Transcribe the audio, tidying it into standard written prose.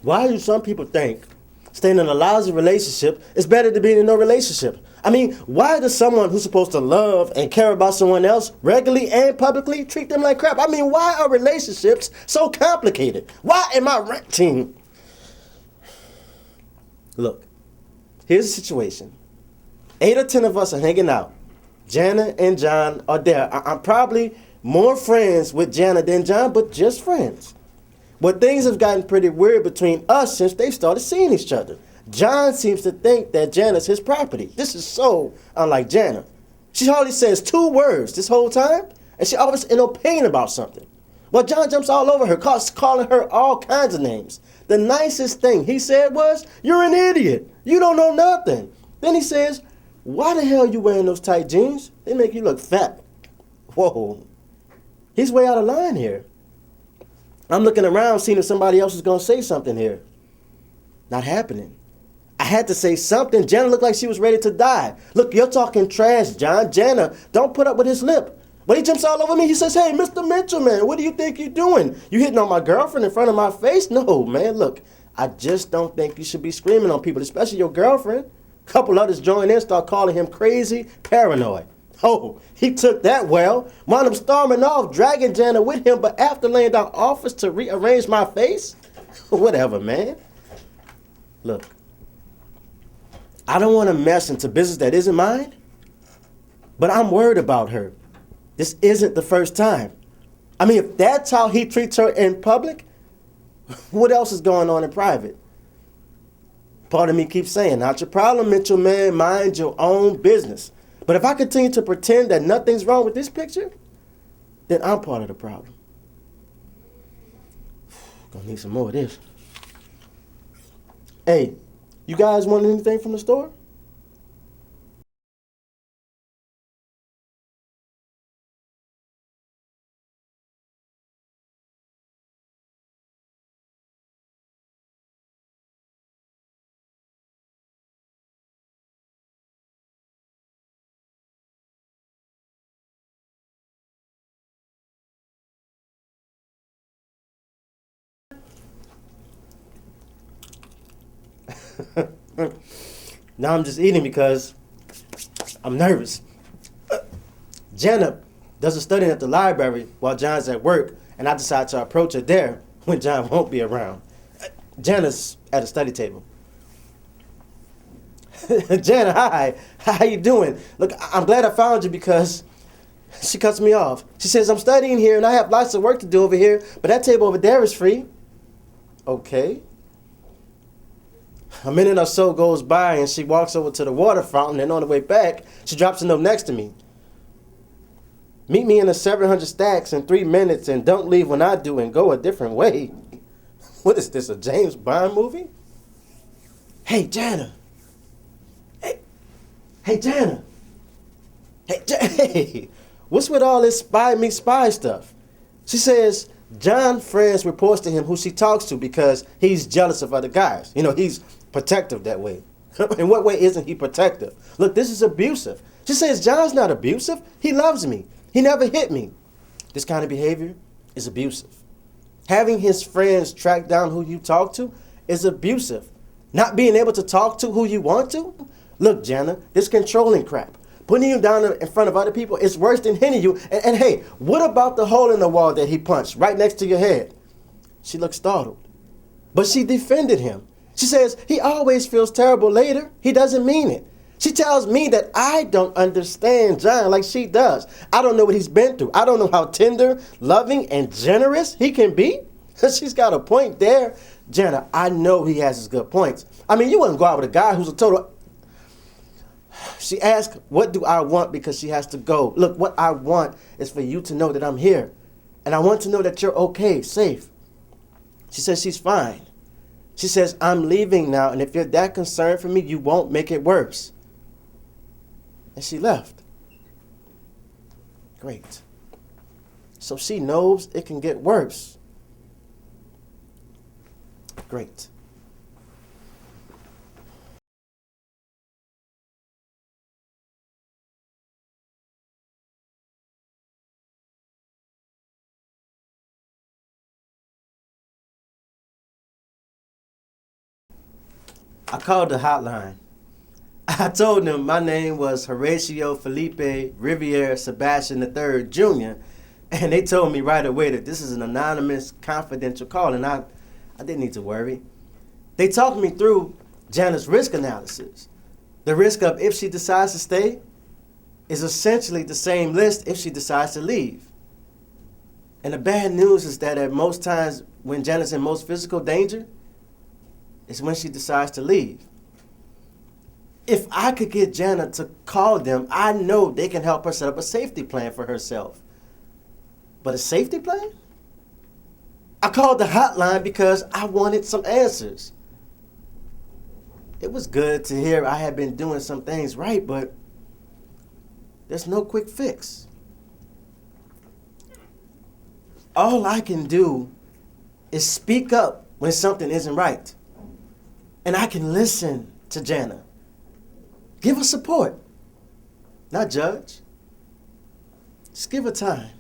Why do some people think staying in a lousy relationship is better than being in no relationship? I mean, why does someone who's supposed to love and care about someone else regularly and publicly treat them like crap? I mean, why are relationships so complicated? Why am I renting? Look, here's the situation. 8 or 10 of us are hanging out. Jana and John are there. I'm probably more friends with Jana than John, but just friends. But things have gotten pretty weird between us since they started seeing each other. John seems to think that Jana's his property. This is so unlike Jana. She hardly says 2 words this whole time, and she always in no pain about something. Well, John jumps all over her, calling her all kinds of names. The nicest thing he said was, "You're an idiot. You don't know nothing." Then he says, "Why the hell are you wearing those tight jeans? They make you look fat." Whoa. He's way out of line here. I'm looking around seeing if somebody else is going to say something here. Not happening. I had to say something. Jana looked like she was ready to die. Look, you're talking trash, John. Jana, don't put up with his lip. But he jumps all over me. He says, "Hey, Mr. Mitchell, man, what do you think you're doing? You hitting on my girlfriend in front of my face?" No, man, look, I just don't think you should be screaming on people, especially your girlfriend. A couple others join in, start calling him crazy, paranoid. Oh, he took that well. Wound up storming off, dragging Jana with him, but after laying down offers to rearrange my face? Whatever, man. Look, I don't want to mess into business that isn't mine, but I'm worried about her. This isn't the first time. I mean, if that's how he treats her in public, what else is going on in private? Part of me keeps saying, "Not your problem, Mitchell, man. Mind your own business." But if I continue to pretend that nothing's wrong with this picture, then I'm part of the problem. Gonna need some more of this. Hey, you guys want anything from the store? Now I'm just eating because I'm nervous. Jana does a study at the library while John's at work, and I decide to approach her there when John won't be around. Jana's at a study table. Jana, hi. How you doing? Look, I'm glad I found you because she cuts me off. She says, "I'm studying here and I have lots of work to do over here, but that table over there is free." Okay. A minute or so goes by and she walks over to the water fountain, and on the way back, she drops a note next to me. "Meet me in the 700 stacks in 3 minutes and don't leave when I do and go a different way." What is this, a James Bond movie? Hey, Jana. Hey, Jana. Hey, what's with all this spy me spy stuff? She says John friends reports to him who she talks to because he's jealous of other guys. You know, he's protective that way. In what way isn't he protective? Look, this is abusive. She says John's not abusive. He loves me. He never hit me. This kind of behavior is abusive. Having his friends track down who you talk to is abusive. Not being able to talk to who you want to? Look, Jana, this controlling crap. Putting you down in front of other people is worse than hitting you. And hey, what about the hole in the wall that he punched right next to your head? She looked startled. But she defended him. She says he always feels terrible later. He doesn't mean it. She tells me that I don't understand John like she does. I don't know what he's been through. I don't know how tender, loving, and generous he can be. She's got a point there. Jana, I know he has his good points. I mean, you wouldn't go out with a guy who's a total... She asks, what do I want, because she has to go. Look, what I want is for you to know that I'm here. And I want to know that you're okay, safe. She says she's fine. She says, I'm leaving now, and if you're that concerned for me, you won't make it worse. And she left. Great. So she knows it can get worse. Great. I called the hotline. I told them my name was Horatio Felipe Riviere Sebastian III Jr., and they told me right away that this is an anonymous, confidential call, and I didn't need to worry. They talked me through Jana's risk analysis. The risk of if she decides to stay is essentially the same list if she decides to leave. And the bad news is that at most times when Jana's in most physical danger is when she decides to leave. If I could get Jana to call them, I know they can help her set up a safety plan for herself. But a safety plan? I called the hotline because I wanted some answers. It was good to hear I had been doing some things right, but there's no quick fix. All I can do is speak up when something isn't right. And I can listen to Jana. Give her support, not judge. Just give her time.